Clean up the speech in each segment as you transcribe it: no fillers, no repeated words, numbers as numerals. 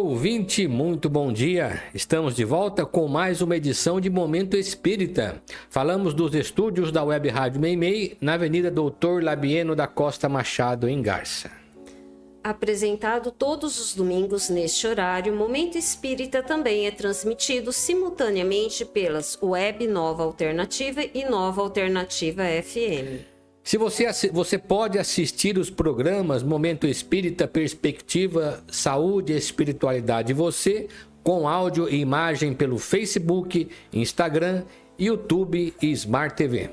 ouvinte, muito bom dia. Estamos de volta com mais uma edição de Momento Espírita. Falamos dos estúdios da Web Rádio Meimei, na Avenida Doutor Labieno da Costa Machado, em Garça. Apresentado todos os domingos neste horário, Momento Espírita também é transmitido simultaneamente pelas Web Nova Alternativa e Nova Alternativa FM. Se você pode assistir os programas Momento Espírita, Perspectiva, Saúde e Espiritualidade Você, com áudio e imagem pelo Facebook, Instagram, YouTube e Smart TV.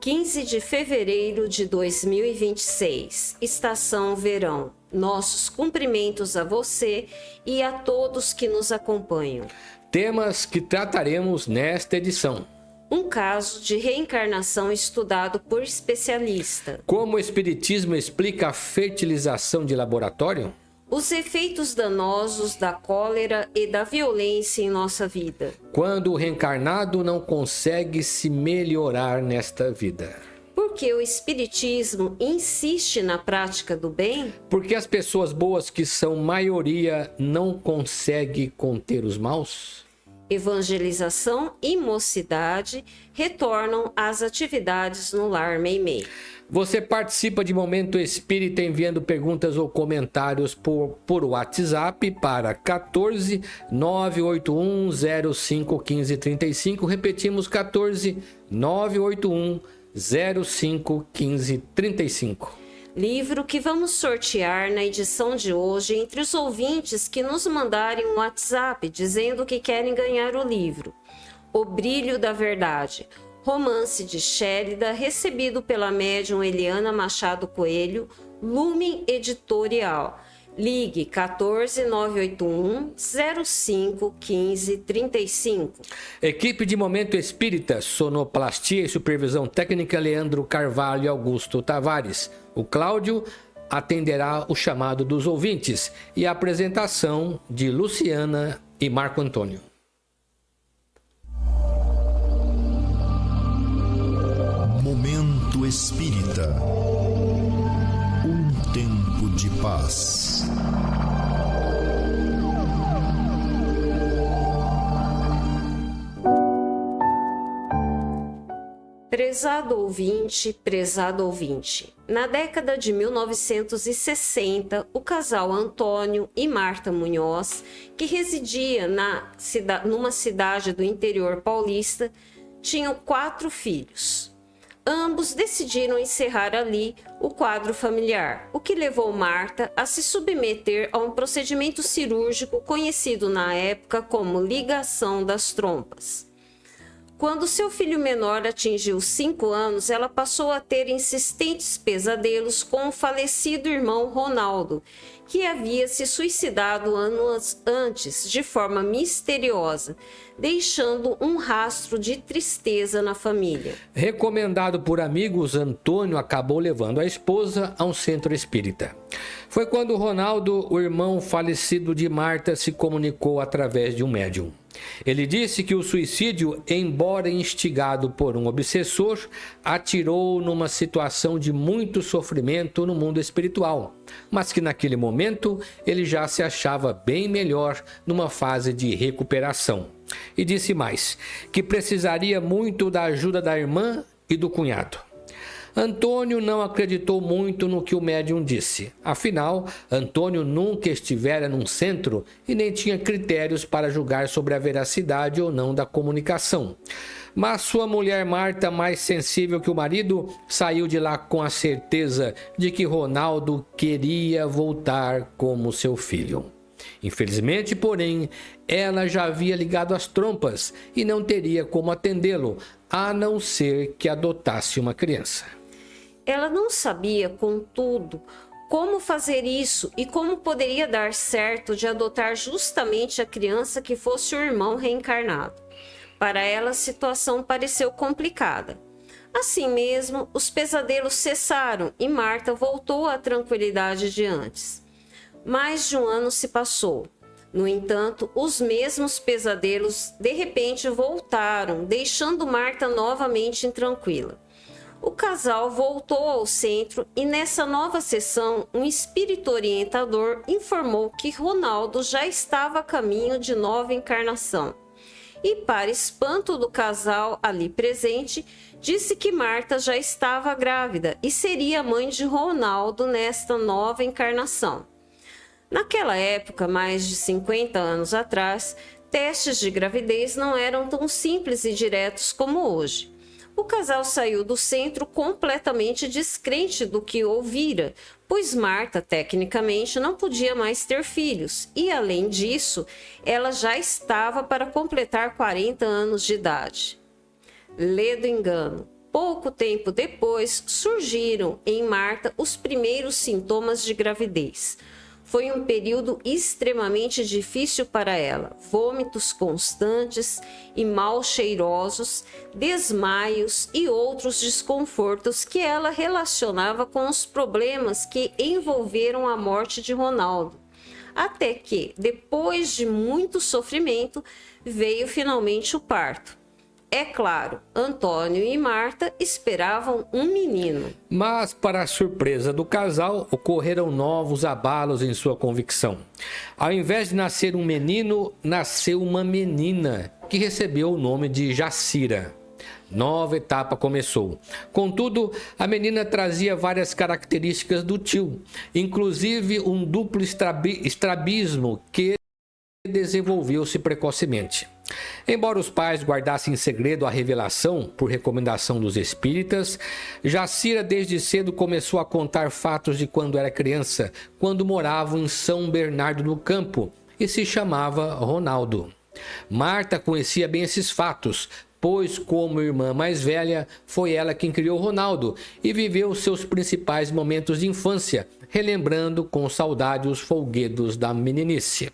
15 de fevereiro de 2026, Estação Verão. Nossos cumprimentos a você e a todos que nos acompanham. Temas que trataremos nesta edição. Um caso de reencarnação estudado por especialista. Como o Espiritismo explica a fertilização de laboratório? Os efeitos danosos da cólera e da violência em nossa vida. Quando o reencarnado não consegue se melhorar nesta vida. Porque o Espiritismo insiste na prática do bem? Porque as pessoas boas, que são maioria, não conseguem conter os maus? Evangelização e mocidade retornam às atividades no Lar Meimei. Você participa de Momento Espírita enviando perguntas ou comentários por WhatsApp para 14 981 05 15 35. Repetimos, 14 981 05 15 35. Livro que vamos sortear na edição de hoje entre os ouvintes que nos mandarem um WhatsApp dizendo que querem ganhar o livro. O Brilho da Verdade, romance de Shélida, recebido pela médium Eliana Machado Coelho, Lumen Editorial. Ligue 14 981 05 15 35. Equipe de Momento Espírita, sonoplastia e supervisão técnica Leandro Carvalho e Augusto Tavares. O Cláudio atenderá o chamado dos ouvintes e a apresentação de Luciana e Marco Antônio. Momento Espírita. Um tempo de paz. Prezado ouvinte, na década de 1960, o casal Antônio e Marta Munhoz, que residia numa cidade do interior paulista, tinham 4 filhos. Ambos decidiram encerrar ali o quadro familiar, o que levou Marta a se submeter a um procedimento cirúrgico conhecido na época como ligação das trompas. Quando seu filho menor atingiu 5 anos, ela passou a ter insistentes pesadelos com o falecido irmão Ronaldo, que havia se suicidado anos antes de forma misteriosa, deixando um rastro de tristeza na família. Recomendado por amigos, Antônio acabou levando a esposa a um centro espírita. Foi quando Ronaldo, o irmão falecido de Marta, se comunicou através de um médium. Ele disse que o suicídio, embora instigado por um obsessor, atirou numa situação de muito sofrimento no mundo espiritual, mas que naquele momento ele já se achava bem melhor numa fase de recuperação. E disse mais, que precisaria muito da ajuda da irmã e do cunhado. Antônio não acreditou muito no que o médium disse. Afinal, Antônio nunca estivera num centro e nem tinha critérios para julgar sobre a veracidade ou não da comunicação. Mas sua mulher Marta, mais sensível que o marido, saiu de lá com a certeza de que Ronaldo queria voltar como seu filho. Infelizmente, porém, ela já havia ligado as trompas e não teria como atendê-lo, a não ser que adotasse uma criança. Ela não sabia, contudo, como fazer isso e como poderia dar certo de adotar justamente a criança que fosse o irmão reencarnado. Para ela, a situação pareceu complicada. Assim mesmo, os pesadelos cessaram e Marta voltou à tranquilidade de antes. Mais de um ano se passou. No entanto, os mesmos pesadelos de repente voltaram, deixando Marta novamente intranquila. O casal voltou ao centro e nessa nova sessão, um espírito orientador informou que Ronaldo já estava a caminho de nova encarnação. E, para espanto do casal ali presente, disse que Marta já estava grávida e seria mãe de Ronaldo nesta nova encarnação. Naquela época, mais de 50 anos atrás, testes de gravidez não eram tão simples e diretos como hoje. O casal saiu do centro completamente descrente do que ouvira, pois Marta, tecnicamente, não podia mais ter filhos e, além disso, ela já estava para completar 40 anos de idade. Lê do engano. Pouco tempo depois, surgiram em Marta os primeiros sintomas de gravidez. Foi um período extremamente difícil para ela. Vômitos constantes e mal cheirosos, desmaios e outros desconfortos que ela relacionava com os problemas que envolveram a morte de Ronaldo. Até que, depois de muito sofrimento, veio finalmente o parto. É claro, Antônio e Marta esperavam um menino. Mas, para a surpresa do casal, ocorreram novos abalos em sua convicção. Ao invés de nascer um menino, nasceu uma menina, que recebeu o nome de Jacira. Nova etapa começou. Contudo, a menina trazia várias características do tio, inclusive um duplo estrabismo que desenvolveu-se precocemente. Embora os pais guardassem em segredo a revelação por recomendação dos espíritas, Jacira desde cedo começou a contar fatos de quando era criança, quando morava em São Bernardo do Campo e se chamava Ronaldo. Marta conhecia bem esses fatos, pois como irmã mais velha, foi ela quem criou Ronaldo e viveu seus principais momentos de infância, relembrando com saudade os folguedos da meninice.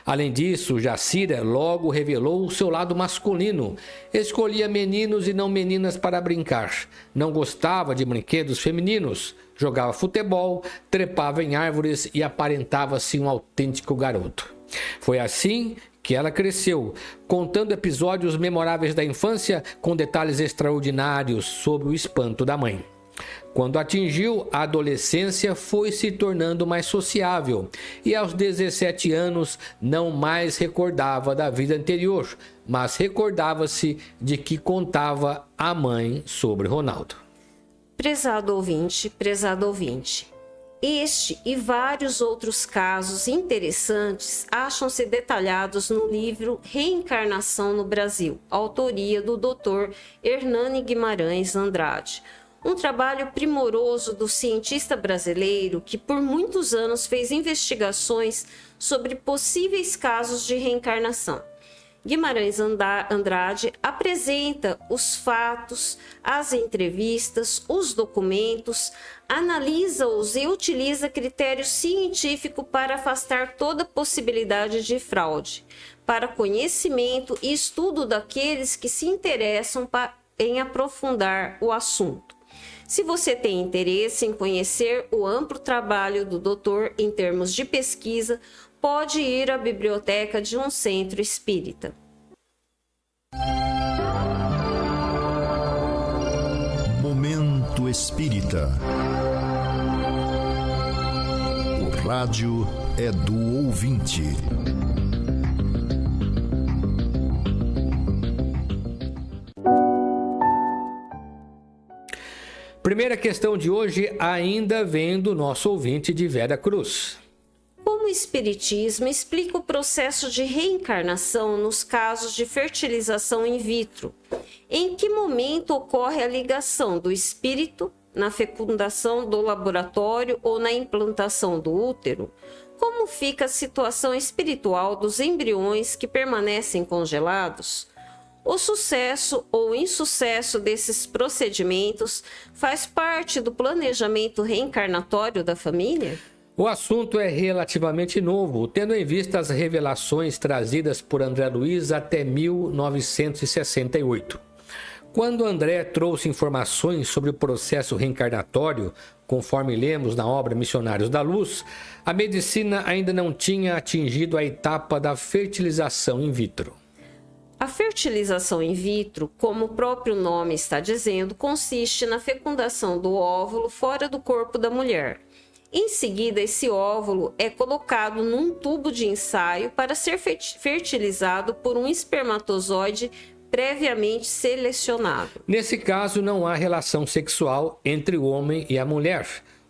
Além disso, Jacira logo revelou o seu lado masculino. Escolhia meninos e não meninas para brincar. Não gostava de brinquedos femininos. Jogava futebol, trepava em árvores e aparentava-se um autêntico garoto. Foi assim que ela cresceu, contando episódios memoráveis da infância com detalhes extraordinários sobre o espanto da mãe. Quando atingiu a adolescência, foi se tornando mais sociável e aos 17 anos não mais recordava da vida anterior, mas recordava-se de que contava à mãe sobre Ronaldo. Prezado ouvinte, este e vários outros casos interessantes acham-se detalhados no livro Reencarnação no Brasil, autoria do Dr. Hernani Guimarães Andrade. Um trabalho primoroso do cientista brasileiro que por muitos anos fez investigações sobre possíveis casos de reencarnação. Guimarães Andrade apresenta os fatos, as entrevistas, os documentos, analisa-os e utiliza critério científico para afastar toda possibilidade de fraude, para conhecimento e estudo daqueles que se interessam em aprofundar o assunto. Se você tem interesse em conhecer o amplo trabalho do doutor em termos de pesquisa, pode ir à biblioteca de um centro espírita. Momento Espírita. O rádio é do ouvinte. Primeira questão de hoje ainda vem do nosso ouvinte de Vera Cruz. Como o Espiritismo explica o processo de reencarnação nos casos de fertilização in vitro? Em que momento ocorre a ligação do espírito na fecundação do laboratório ou na implantação do útero? Como fica a situação espiritual dos embriões que permanecem congelados? O sucesso ou insucesso desses procedimentos faz parte do planejamento reencarnatório da família? O assunto é relativamente novo, tendo em vista as revelações trazidas por André Luiz até 1968. Quando André trouxe informações sobre o processo reencarnatório, conforme lemos na obra Missionários da Luz, a medicina ainda não tinha atingido a etapa da fertilização in vitro. A fertilização in vitro, como o próprio nome está dizendo, consiste na fecundação do óvulo fora do corpo da mulher. Em seguida, esse óvulo é colocado num tubo de ensaio para ser fertilizado por um espermatozoide previamente selecionado. Nesse caso, não há relação sexual entre o homem e a mulher.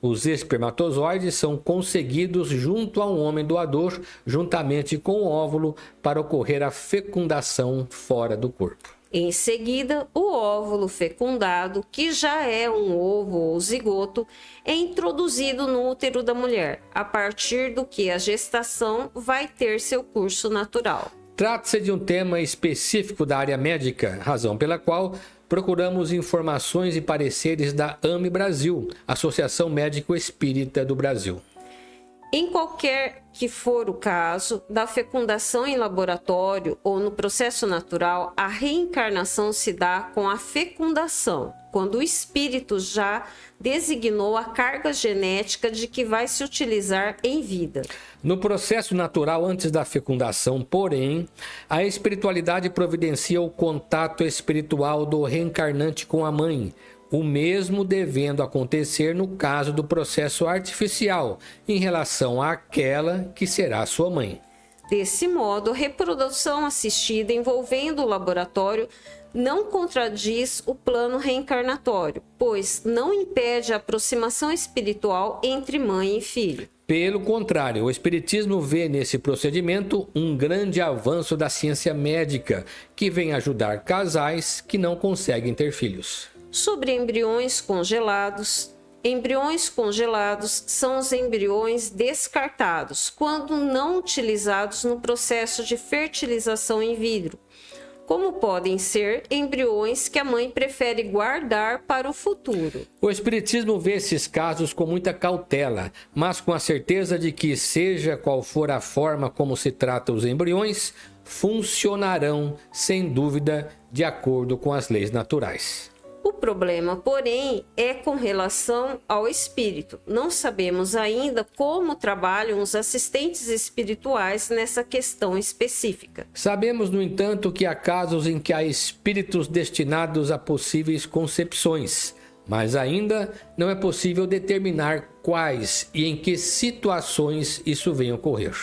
Os espermatozoides são conseguidos junto a um homem doador, juntamente com o óvulo, para ocorrer a fecundação fora do corpo. Em seguida, o óvulo fecundado, que já é um ovo ou zigoto, é introduzido no útero da mulher, a partir do que a gestação vai ter seu curso natural. Trata-se de um tema específico da área médica, razão pela qual procuramos informações e pareceres da AME Brasil, Associação Médico Espírita do Brasil. Em qualquer que for o caso da fecundação em laboratório ou no processo natural, a reencarnação se dá com a fecundação, quando o espírito já designou a carga genética de que vai se utilizar em vida. No processo natural antes da fecundação, porém, a espiritualidade providencia o contato espiritual do reencarnante com a mãe, o mesmo devendo acontecer no caso do processo artificial, em relação àquela que será sua mãe. Desse modo, a reprodução assistida envolvendo o laboratório não contradiz o plano reencarnatório, pois não impede a aproximação espiritual entre mãe e filho. Pelo contrário, o Espiritismo vê nesse procedimento um grande avanço da ciência médica, que vem ajudar casais que não conseguem ter filhos. Sobre embriões congelados. Embriões congelados são os embriões descartados, quando não utilizados no processo de fertilização in vitro, como podem ser embriões que a mãe prefere guardar para o futuro. O Espiritismo vê esses casos com muita cautela, mas com a certeza de que, seja qual for a forma como se trata os embriões, funcionarão, sem dúvida, de acordo com as leis naturais. O problema, porém, é com relação ao espírito. Não sabemos ainda como trabalham os assistentes espirituais nessa questão específica. Sabemos, no entanto, que há casos em que há espíritos destinados a possíveis concepções, mas ainda não é possível determinar quais e em que situações isso vem ocorrer.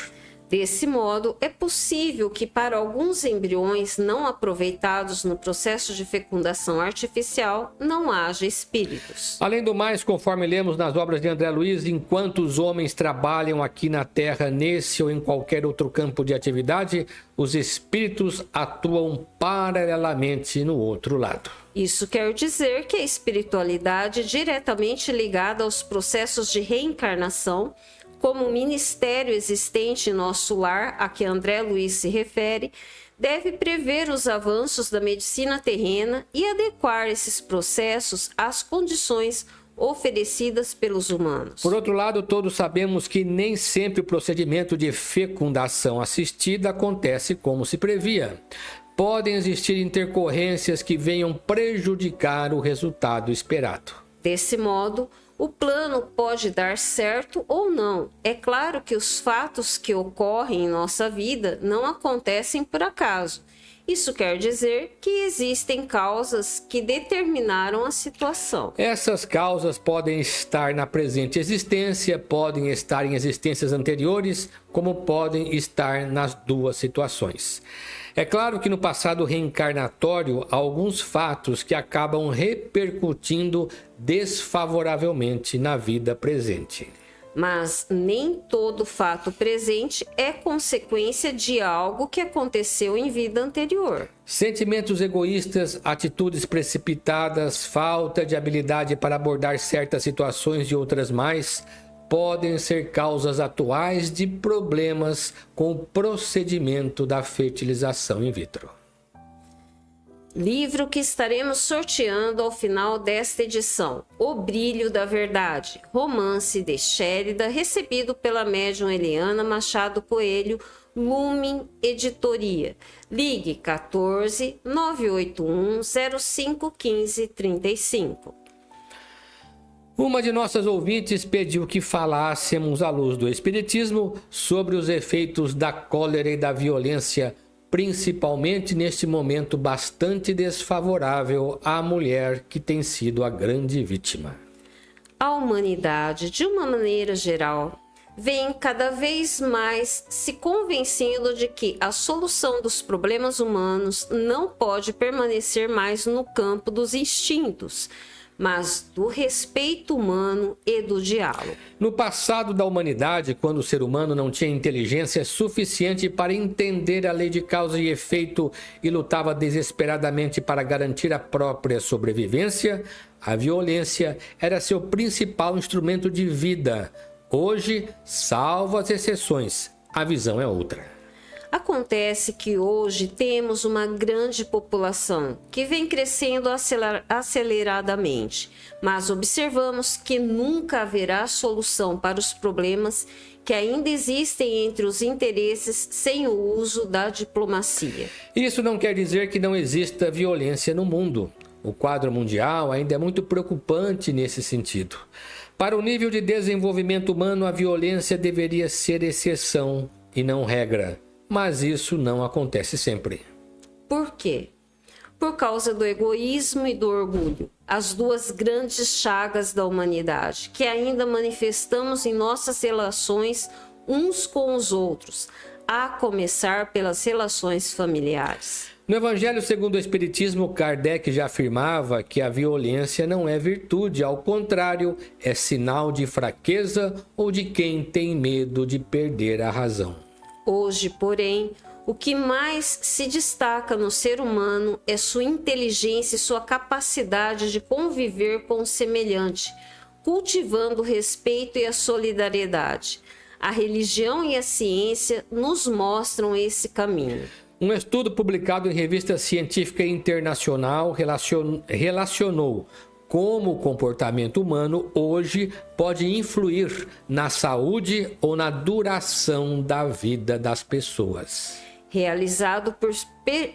Desse modo, é possível que para alguns embriões não aproveitados no processo de fecundação artificial não haja espíritos. Além do mais, conforme lemos nas obras de André Luiz, enquanto os homens trabalham aqui na Terra nesse ou em qualquer outro campo de atividade, os espíritos atuam paralelamente no outro lado. Isso quer dizer que a espiritualidade é diretamente ligada aos processos de reencarnação, como o ministério existente em nosso lar, a que André Luiz se refere, deve prever os avanços da medicina terrena e adequar esses processos às condições oferecidas pelos humanos. Por outro lado, todos sabemos que nem sempre o procedimento de fecundação assistida acontece como se previa. Podem existir intercorrências que venham prejudicar o resultado esperado. Desse modo, o plano pode dar certo ou não. É claro que os fatos que ocorrem em nossa vida não acontecem por acaso. Isso quer dizer que existem causas que determinaram a situação. Essas causas podem estar na presente existência, podem estar em existências anteriores, como podem estar nas duas situações. É claro que no passado reencarnatório há alguns fatos que acabam repercutindo desfavoravelmente na vida presente. Mas nem todo fato presente é consequência de algo que aconteceu em vida anterior. Sentimentos egoístas, atitudes precipitadas, falta de habilidade para abordar certas situações e outras mais podem ser causas atuais de problemas com o procedimento da fertilização in vitro. Livro que estaremos sorteando ao final desta edição: O Brilho da Verdade, romance de Shérida, recebido pela médium Eliana Machado Coelho, Lumen Editoria. Ligue 14 981 05 15 35. Uma de nossas ouvintes pediu que falássemos à luz do Espiritismo sobre os efeitos da cólera e da violência principalmente neste momento bastante desfavorável à mulher que tem sido a grande vítima. A humanidade, de uma maneira geral, vem cada vez mais se convencendo de que a solução dos problemas humanos não pode permanecer mais no campo dos instintos, mas do respeito humano e do diálogo. No passado da humanidade, quando o ser humano não tinha inteligência suficiente para entender a lei de causa e efeito e lutava desesperadamente para garantir a própria sobrevivência, a violência era seu principal instrumento de vida. Hoje, salvo as exceções, a visão é outra. Acontece que hoje temos uma grande população que vem crescendo aceleradamente, mas observamos que nunca haverá solução para os problemas que ainda existem entre os interesses sem o uso da diplomacia. Isso não quer dizer que não exista violência no mundo. O quadro mundial ainda é muito preocupante nesse sentido. Para o nível de desenvolvimento humano, a violência deveria ser exceção e não regra. Mas isso não acontece sempre. Por quê? Por causa do egoísmo e do orgulho, as duas grandes chagas da humanidade, que ainda manifestamos em nossas relações uns com os outros, a começar pelas relações familiares. No Evangelho segundo o Espiritismo, Kardec já afirmava que a violência não é virtude, ao contrário, é sinal de fraqueza ou de quem tem medo de perder a razão. Hoje, porém, o que mais se destaca no ser humano é sua inteligência e sua capacidade de conviver com o semelhante, cultivando o respeito e a solidariedade. A religião e a ciência nos mostram esse caminho. Um estudo publicado em revista científica internacional relacionou como o comportamento humano hoje pode influir na saúde ou na duração da vida das pessoas. Realizado por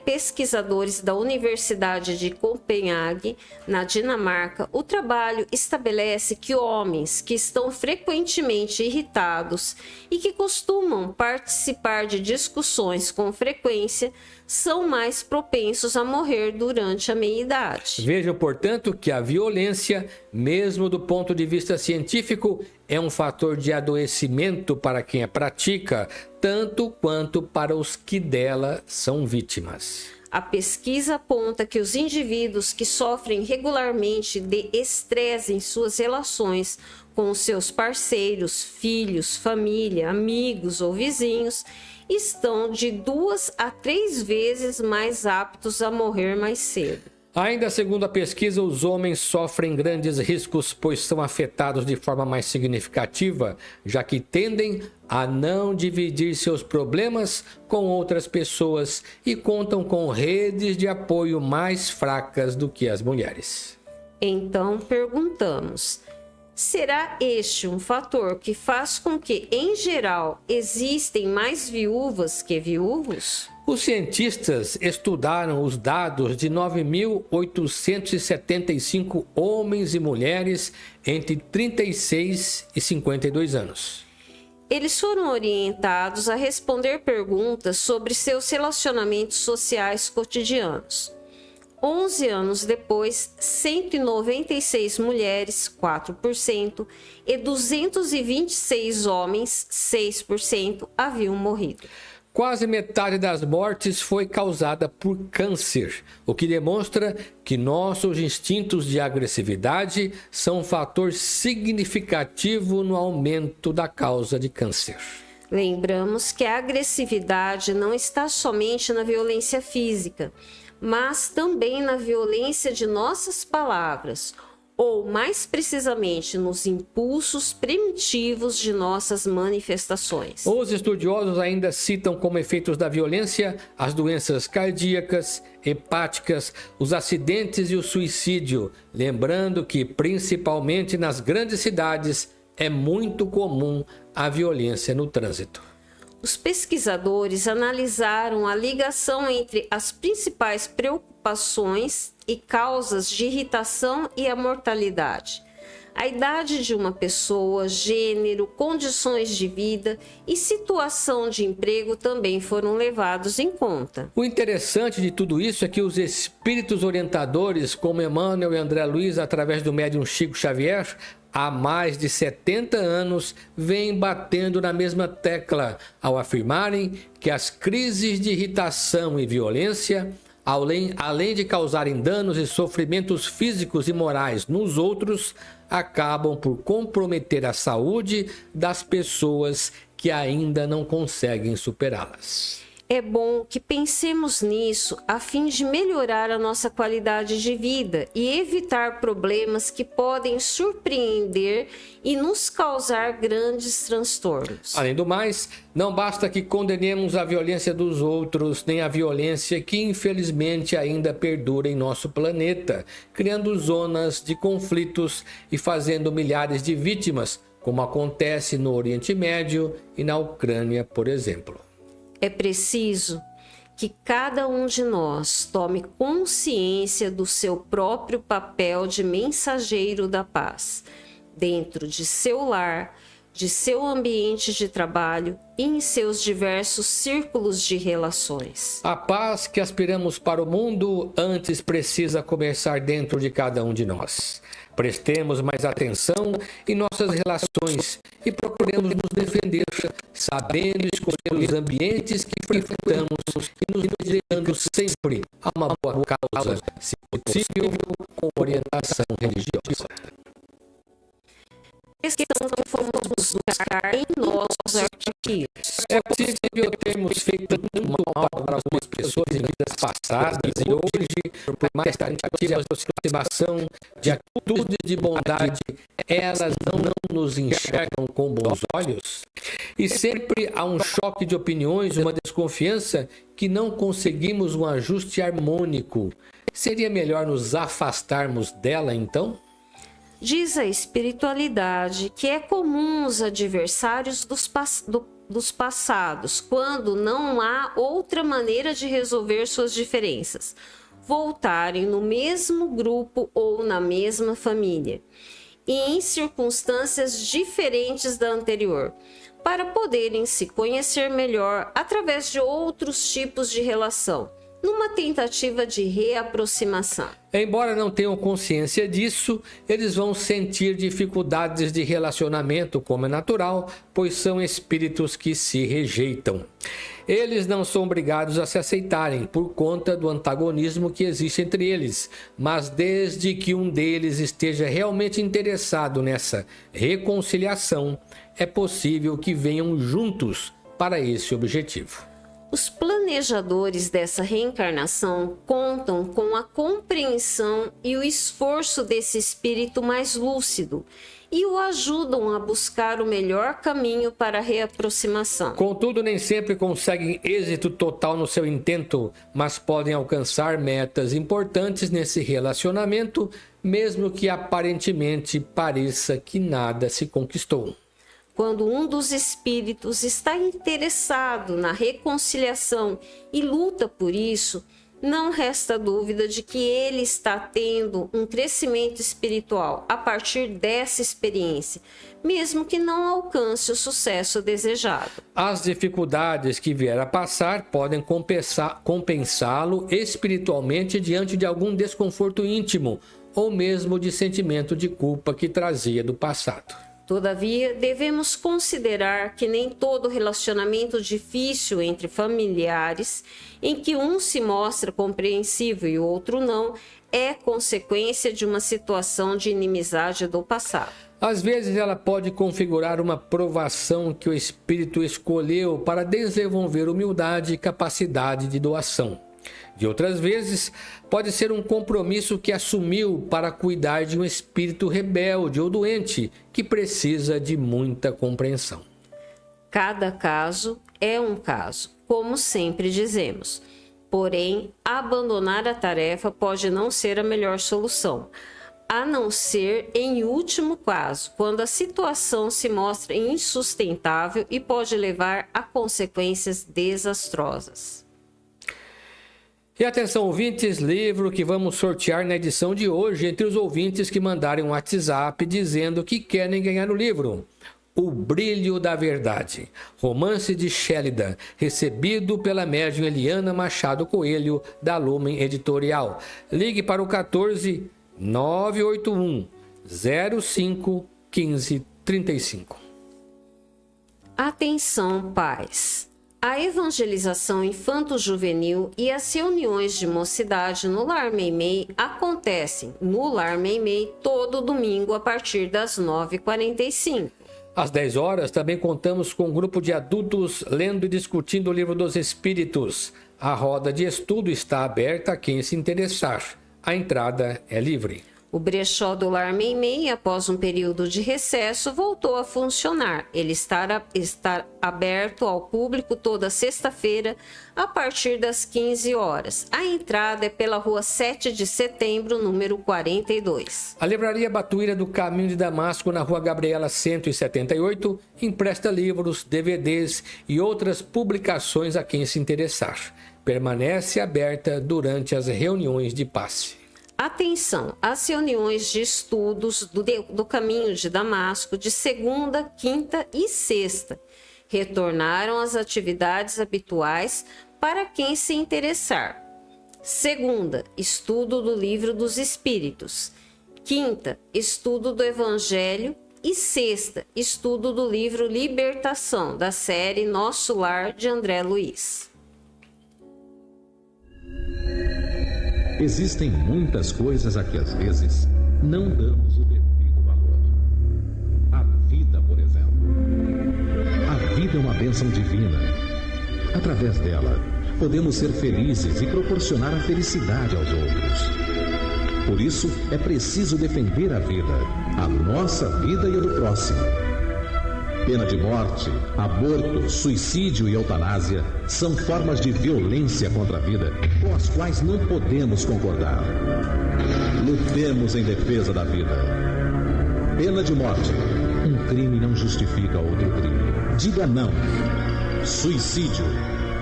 pesquisadores da Universidade de Copenhague, na Dinamarca, o trabalho estabelece que homens que estão frequentemente irritados e que costumam participar de discussões com frequência são mais propensos a morrer durante a meia-idade. Vejam, portanto, que a violência, mesmo do ponto de vista científico, é um fator de adoecimento para quem a pratica, tanto quanto para os que dela são vítimas. A pesquisa aponta que os indivíduos que sofrem regularmente de estresse em suas relações com os seus parceiros, filhos, família, amigos ou vizinhos estão de 2 a 3 vezes mais aptos a morrer mais cedo. Ainda segundo a pesquisa, os homens sofrem grandes riscos, pois são afetados de forma mais significativa, já que tendem a não dividir seus problemas com outras pessoas e contam com redes de apoio mais fracas do que as mulheres. Então perguntamos: será este um fator que faz com que, em geral, existem mais viúvas que viúvos? Os cientistas estudaram os dados de 9.875 homens e mulheres entre 36 e 52 anos. Eles foram orientados a responder perguntas sobre seus relacionamentos sociais cotidianos. 11 anos depois, 196 mulheres, 4%, e 226 homens, 6%, haviam morrido. Quase metade das mortes foi causada por câncer, o que demonstra que nossos instintos de agressividade são um fator significativo no aumento da causa de câncer. Lembramos que a agressividade não está somente na violência física, mas também na violência de nossas palavras, ou mais precisamente nos impulsos primitivos de nossas manifestações. Os estudiosos ainda citam como efeitos da violência as doenças cardíacas, hepáticas, os acidentes e o suicídio, lembrando que, principalmente nas grandes cidades, é muito comum a violência no trânsito. Os pesquisadores analisaram a ligação entre as principais preocupações e causas de irritação e a mortalidade. A idade de uma pessoa, gênero, condições de vida e situação de emprego também foram levados em conta. O interessante de tudo isso é que os espíritos orientadores, como Emmanuel e André Luiz, através do médium Chico Xavier, há mais de 70 anos, vêm batendo na mesma tecla ao afirmarem que as crises de irritação e violência, além de causarem danos e sofrimentos físicos e morais nos outros, acabam por comprometer a saúde das pessoas que ainda não conseguem superá-las. É bom que pensemos nisso a fim de melhorar a nossa qualidade de vida e evitar problemas que podem surpreender e nos causar grandes transtornos. Além do mais, não basta que condenemos a violência dos outros, nem a violência que infelizmente ainda perdura em nosso planeta, criando zonas de conflitos e fazendo milhares de vítimas, como acontece no Oriente Médio e na Ucrânia, por exemplo. É preciso que cada um de nós tome consciência do seu próprio papel de mensageiro da paz, dentro de seu lar, de seu ambiente de trabalho e em seus diversos círculos de relações. A paz que aspiramos para o mundo antes precisa começar dentro de cada um de nós. Prestemos mais atenção em nossas relações e procuremos nos defender, sabendo escolher os ambientes que frequentamos e nos dedicando sempre a uma boa causa, se possível, com orientação religiosa. Questão que fomos buscar em nossos arquivos. É possível termos feito muito mal para algumas pessoas em vidas passadas e hoje, por mais tentativa de aproximação, de atitude de bondade, elas não nos enxergam com bons olhos? E sempre há um choque de opiniões, uma desconfiança que não conseguimos um ajuste harmônico. Seria melhor nos afastarmos dela, então? Diz a espiritualidade que é comum os adversários dos passados, quando não há outra maneira de resolver suas diferenças, voltarem no mesmo grupo ou na mesma família, e em circunstâncias diferentes da anterior, para poderem se conhecer melhor através de outros tipos de relação, numa tentativa de reaproximação. Embora não tenham consciência disso, eles vão sentir dificuldades de relacionamento, como é natural, pois são espíritos que se rejeitam. Eles não são obrigados a se aceitarem por conta do antagonismo que existe entre eles, mas desde que um deles esteja realmente interessado nessa reconciliação, é possível que venham juntos para esse objetivo. Os planejadores dessa reencarnação contam com a compreensão e o esforço desse espírito mais lúcido e o ajudam a buscar o melhor caminho para a reaproximação. Contudo, nem sempre conseguem êxito total no seu intento, mas podem alcançar metas importantes nesse relacionamento, mesmo que aparentemente pareça que nada se conquistou. Quando um dos espíritos está interessado na reconciliação e luta por isso, não resta dúvida de que ele está tendo um crescimento espiritual a partir dessa experiência, mesmo que não alcance o sucesso desejado. As dificuldades que vier a passar podem compensá-lo espiritualmente diante de algum desconforto íntimo ou mesmo de sentimento de culpa que trazia do passado. Todavia, devemos considerar que nem todo relacionamento difícil entre familiares, em que um se mostra compreensivo e o outro não, é consequência de uma situação de inimizade do passado. Às vezes ela pode configurar uma provação que o espírito escolheu para desenvolver humildade e capacidade de doação. De outras vezes, pode ser um compromisso que assumiu para cuidar de um espírito rebelde ou doente que precisa de muita compreensão. Cada caso é um caso, como sempre dizemos. Porém, abandonar a tarefa pode não ser a melhor solução, a não ser em último caso, quando a situação se mostra insustentável e pode levar a consequências desastrosas. E atenção, ouvintes, livro que vamos sortear na edição de hoje entre os ouvintes que mandarem um WhatsApp dizendo que querem ganhar o livro. O Brilho da Verdade, romance de Shélida, recebido pela médium Eliana Machado Coelho, da Lumen Editorial. Ligue para o 14 981 05 15 35. Atenção, pais! A evangelização infanto-juvenil e as reuniões de mocidade no Lar Meimei acontecem no Lar Meimei todo domingo a partir das 9h45. Às 10 horas, também contamos com um grupo de adultos lendo e discutindo o Livro dos Espíritos. A roda de estudo está aberta a quem se interessar. A entrada é livre. O brechó do Lar Meimei, após um período de recesso, voltou a funcionar. Ele está aberto ao público toda sexta-feira, a partir das 15 horas. A entrada é pela rua 7 de setembro, número 42. A Livraria Batuíra do Caminho de Damasco, na rua Gabriela 178, empresta livros, DVDs e outras publicações a quem se interessar. Permanece aberta durante as reuniões de passe. Atenção, as reuniões de estudos do Caminho de Damasco de segunda, quinta e sexta retornaram às atividades habituais para quem se interessar. Segunda, estudo do Livro dos Espíritos. Quinta, estudo do Evangelho. E sexta, estudo do livro Libertação, da série Nosso Lar, de André Luiz. Existem muitas coisas a que às vezes não damos o devido valor. A vida, por exemplo. A vida é uma bênção divina. Através dela, podemos ser felizes e proporcionar a felicidade aos outros. Por isso, é preciso defender a vida, a nossa vida e a do próximo. Pena de morte, aborto, suicídio e eutanásia são formas de violência contra a vida com as quais não podemos concordar. Lutemos em defesa da vida. Pena de morte. Um crime não justifica outro crime. Diga não. Suicídio.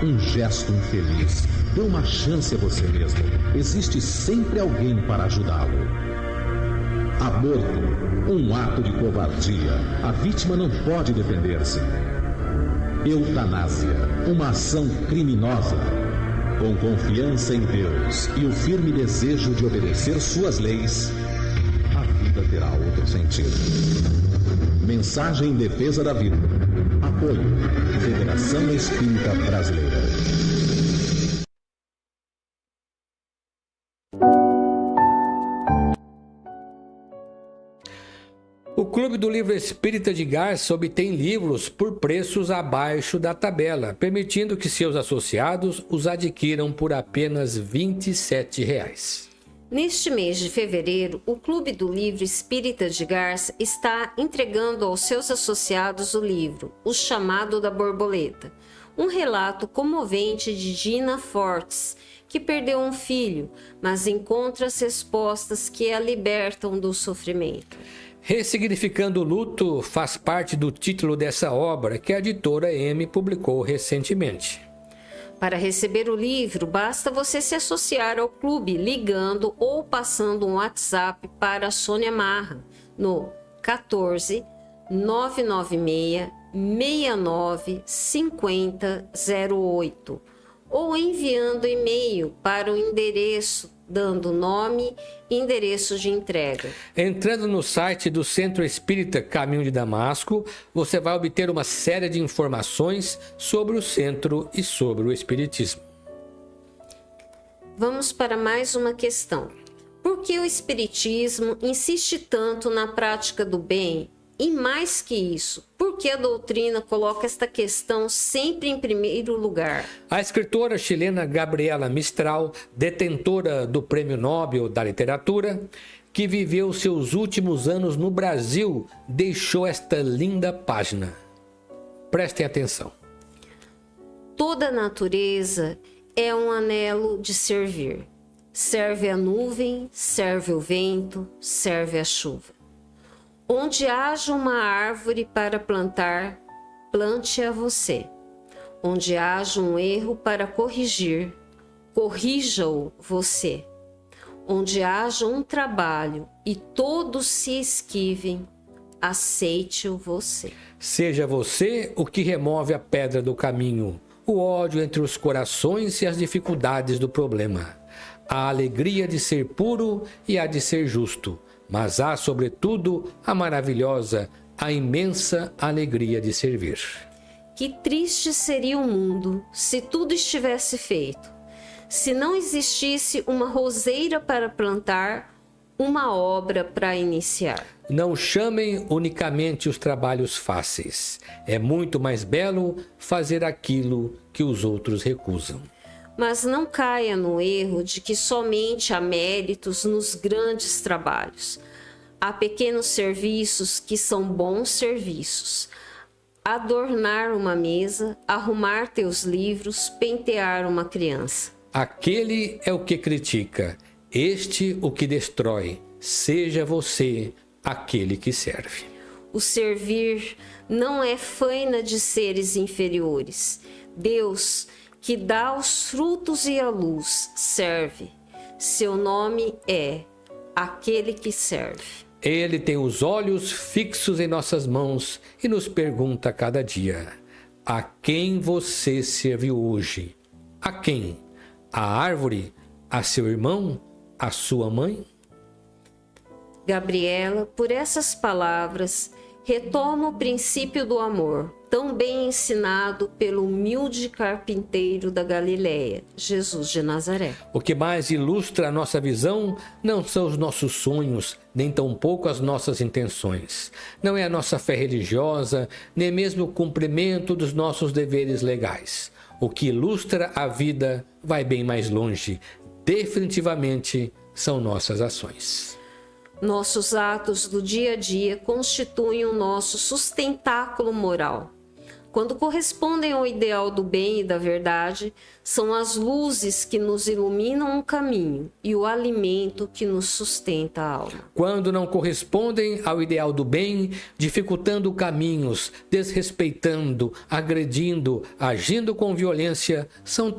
Um gesto infeliz. Dê uma chance a você mesmo. Existe sempre alguém para ajudá-lo. Aborto. Um ato de covardia. A vítima não pode defender-se. Eutanásia. Uma ação criminosa. Com confiança em Deus e o firme desejo de obedecer suas leis, a vida terá outro sentido. Mensagem em defesa da vida. Apoio. Federação Espírita Brasileira. O Clube do Livro Espírita de Garça obtém livros por preços abaixo da tabela, permitindo que seus associados os adquiram por apenas R$ 27,00. Neste mês de fevereiro, o Clube do Livro Espírita de Garça está entregando aos seus associados o livro O Chamado da Borboleta, um relato comovente de Dina Fortes, que perdeu um filho, mas encontra as respostas que a libertam do sofrimento. Ressignificando o Luto faz parte do título dessa obra que a editora M publicou recentemente. Para receber o livro, basta você se associar ao clube ligando ou passando um WhatsApp para a Sônia Marra no 14 996 69 50 08 ou enviando e-mail para o endereço dando nome e endereço de entrega. Entrando no site do Centro Espírita Caminho de Damasco, você vai obter uma série de informações sobre o centro e sobre o Espiritismo. Vamos para mais uma questão. Por que o Espiritismo insiste tanto na prática do bem? E mais que isso, por que a doutrina coloca esta questão sempre em primeiro lugar? A escritora chilena Gabriela Mistral, detentora do Prêmio Nobel da Literatura, que viveu seus últimos anos no Brasil, deixou esta linda página. Prestem atenção. Toda a natureza é um anelo de servir. Serve a nuvem, serve o vento, serve a chuva. Onde haja uma árvore para plantar, plante-a você. Onde haja um erro para corrigir, corrija-o você. Onde haja um trabalho e todos se esquivem, aceite-o você. Seja você o que remove a pedra do caminho, o ódio entre os corações e as dificuldades do problema. A alegria de ser puro e a de ser justo, mas há, sobretudo, a maravilhosa, a imensa alegria de servir. Que triste seria o mundo se tudo estivesse feito, se não existisse uma roseira para plantar, uma obra para iniciar. Não chamem unicamente os trabalhos fáceis. É muito mais belo fazer aquilo que os outros recusam. Mas não caia no erro de que somente há méritos nos grandes trabalhos. Há pequenos serviços que são bons serviços. Adornar uma mesa, arrumar teus livros, pentear uma criança. Aquele é o que critica, este o que destrói. Seja você aquele que serve. O servir não é faina de seres inferiores. Deus, que dá os frutos e a luz, serve. Seu nome é aquele que serve. Ele tem os olhos fixos em nossas mãos e nos pergunta a cada dia: a quem você serviu hoje? A quem? A árvore? A seu irmão? A sua mãe? Gabriela, por essas palavras, retoma o princípio do amor, tão bem ensinado pelo humilde carpinteiro da Galileia, Jesus de Nazaré. O que mais ilustra a nossa visão não são os nossos sonhos, nem tampouco as nossas intenções. Não é a nossa fé religiosa, nem mesmo o cumprimento dos nossos deveres legais. O que ilustra a vida vai bem mais longe. Definitivamente são nossas ações. Nossos atos do dia a dia constituem o nosso sustentáculo moral. Quando correspondem ao ideal do bem e da verdade, são as luzes que nos iluminam o caminho e o alimento que nos sustenta a alma. Quando não correspondem ao ideal do bem, dificultando caminhos, desrespeitando, agredindo, agindo com violência, são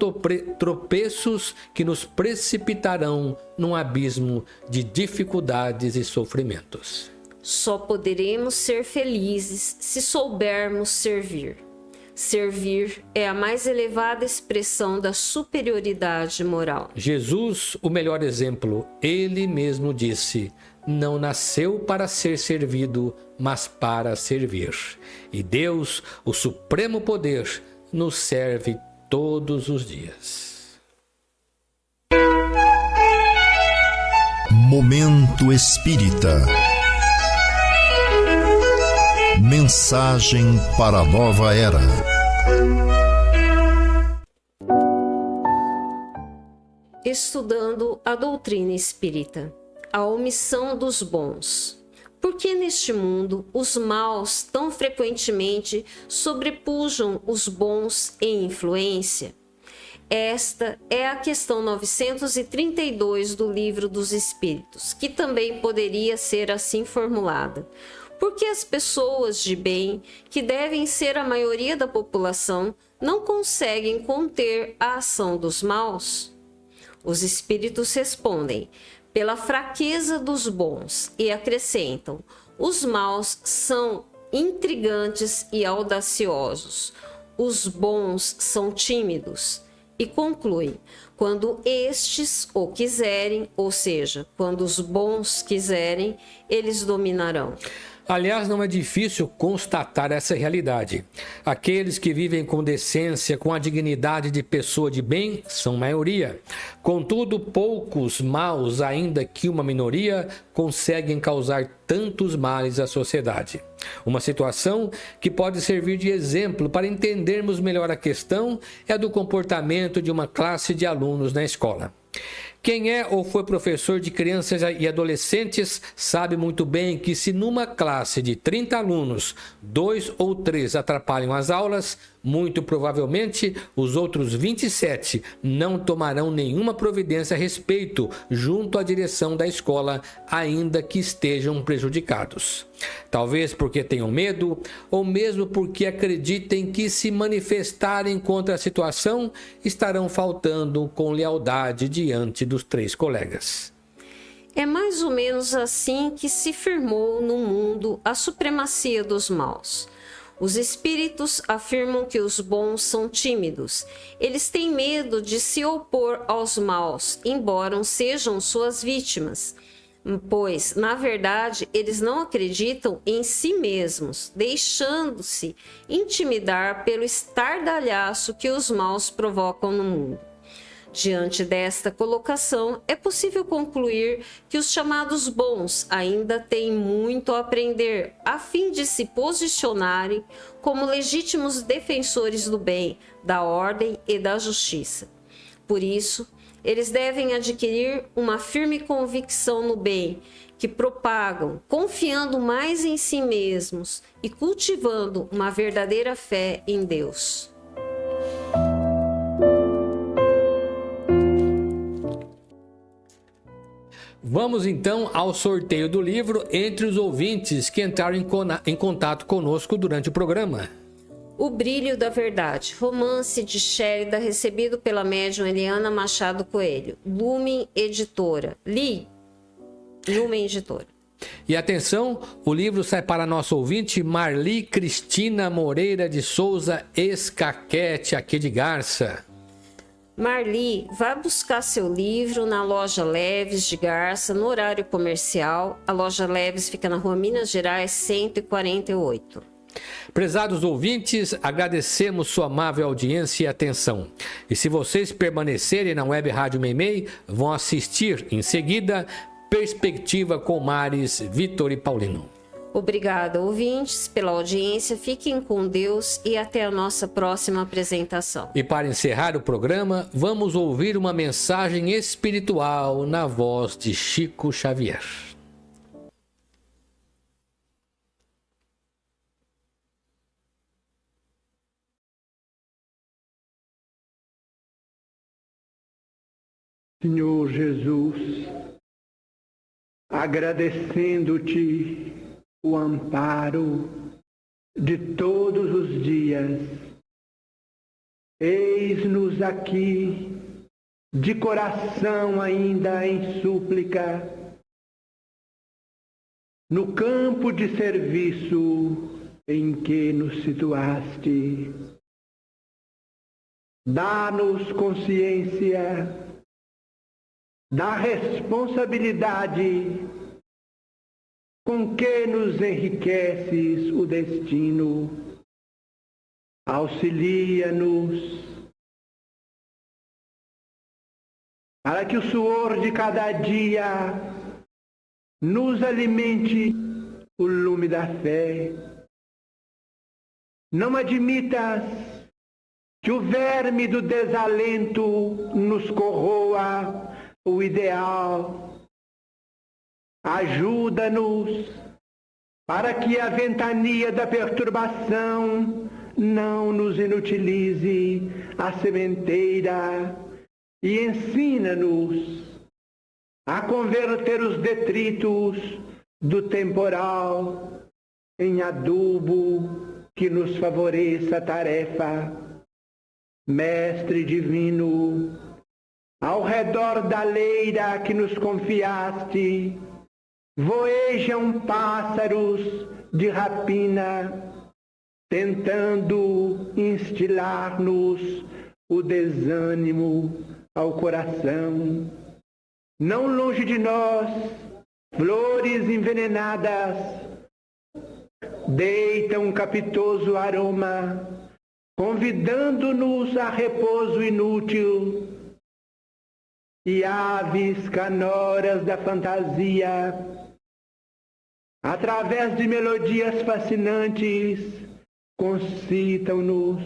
tropeços que nos precipitarão num abismo de dificuldades e sofrimentos. Só poderemos ser felizes se soubermos servir. Servir é a mais elevada expressão da superioridade moral. Jesus, o melhor exemplo, ele mesmo disse: não nasceu para ser servido, mas para servir. E Deus, o supremo poder, nos serve todos os dias. Momento Espírita. Mensagem para a nova era. Estudando a doutrina espírita, a omissão dos bons. Por que neste mundo os maus tão frequentemente sobrepujam os bons em influência? Esta é a questão 932 do Livro dos Espíritos, que também poderia ser assim formulada. Porque as pessoas de bem, que devem ser a maioria da população, não conseguem conter a ação dos maus? Os espíritos respondem: pela fraqueza dos bons, e acrescentam: os maus são intrigantes e audaciosos, os bons são tímidos. E concluem: quando estes o quiserem, ou seja, quando os bons quiserem, eles dominarão. Aliás, não é difícil constatar essa realidade. Aqueles que vivem com decência, com a dignidade de pessoa de bem, são maioria. Contudo, poucos maus, ainda que uma minoria, conseguem causar tantos males à sociedade. Uma situação que pode servir de exemplo para entendermos melhor a questão é a do comportamento de uma classe de alunos na escola. Quem é ou foi professor de crianças e adolescentes sabe muito bem que se numa classe de 30 alunos, 2 ou 3 atrapalham as aulas, muito provavelmente os outros 27 não tomarão nenhuma providência a respeito junto à direção da escola, ainda que estejam prejudicados. Talvez porque tenham medo, ou mesmo porque acreditem que se manifestarem contra a situação, estarão faltando com lealdade diante dos 3 colegas. É mais ou menos assim que se firmou no mundo a supremacia dos maus. Os espíritos afirmam que os bons são tímidos. Eles têm medo de se opor aos maus, embora sejam suas vítimas, pois, na verdade, eles não acreditam em si mesmos, deixando-se intimidar pelo estardalhaço que os maus provocam no mundo. Diante desta colocação, é possível concluir que os chamados bons ainda têm muito a aprender a fim de se posicionarem como legítimos defensores do bem, da ordem e da justiça. Por isso, eles devem adquirir uma firme convicção no bem, que propagam, confiando mais em si mesmos e cultivando uma verdadeira fé em Deus. Vamos então ao sorteio do livro entre os ouvintes que entraram em contato conosco durante o programa. O Brilho da Verdade, romance de Shérida, recebido pela médium Eliana Machado Coelho, Lumen Editora. Lumen Editora. E atenção, o livro sai para nosso ouvinte Marli Cristina Moreira de Souza Escaquete, aqui de Garça. Marli, vá buscar seu livro na loja Leves de Garça, no horário comercial. A loja Leves fica na rua Minas Gerais, 148. Prezados ouvintes, agradecemos sua amável audiência e atenção. E se vocês permanecerem na Web Rádio Meimei, vão assistir em seguida Perspectiva com Mares, Vitor e Paulino. Obrigada, ouvintes, pela audiência. Fiquem com Deus e até a nossa próxima apresentação. E para encerrar o programa, vamos ouvir uma mensagem espiritual na voz de Chico Xavier. Senhor Jesus, agradecendo-te o amparo de todos os dias, eis-nos aqui, de coração ainda em súplica, no campo de serviço em que nos situaste. Dá-nos consciência da responsabilidade com que nos enriqueces o destino. Auxilia-nos para que o suor de cada dia nos alimente o lume da fé. Não admitas que o verme do desalento nos corroa o ideal. Ajuda-nos para que a ventania da perturbação não nos inutilize a sementeira e ensina-nos a converter os detritos do temporal em adubo que nos favoreça a tarefa. Mestre divino, ao redor da leira que nos confiaste, voejam pássaros de rapina, tentando instilar-nos o desânimo ao coração. Não longe de nós, flores envenenadas deitam um capitoso aroma, convidando-nos a repouso inútil. E aves canoras da fantasia, através de melodias fascinantes, concitam-nos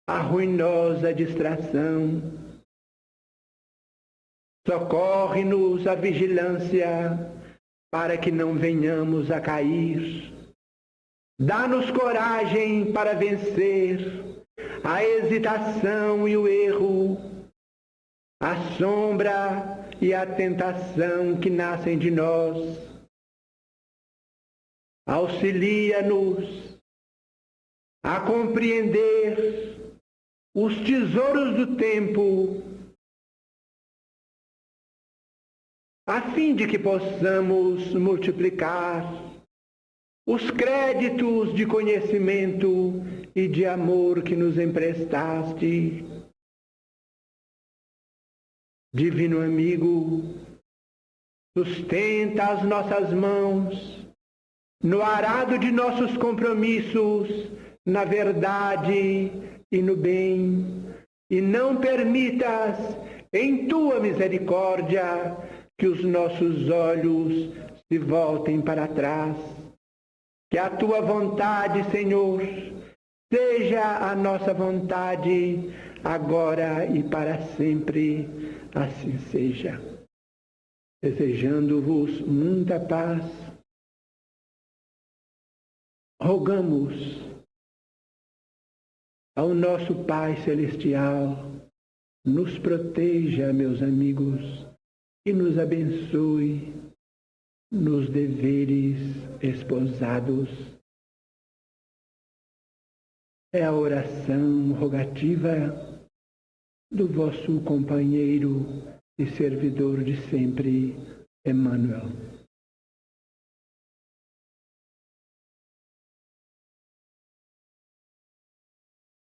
a ruinosa distração. Socorre-nos a vigilância, para que não venhamos a cair. Dá-nos coragem para vencer a hesitação e o erro, a sombra e a tentação que nascem de nós. Auxilia-nos a compreender os tesouros do tempo, a fim de que possamos multiplicar os créditos de conhecimento e de amor que nos emprestaste. Divino amigo, sustenta as nossas mãos no arado de nossos compromissos, na verdade e no bem, e não permitas, em tua misericórdia, que os nossos olhos se voltem para trás. Que a tua vontade, Senhor, seja a nossa vontade, agora e para sempre. Assim seja. Desejando-vos muita paz, rogamos ao nosso Pai Celestial, nos proteja, meus amigos, e nos abençoe nos deveres esposados. É a oração rogativa do vosso companheiro e servidor de sempre, Emmanuel.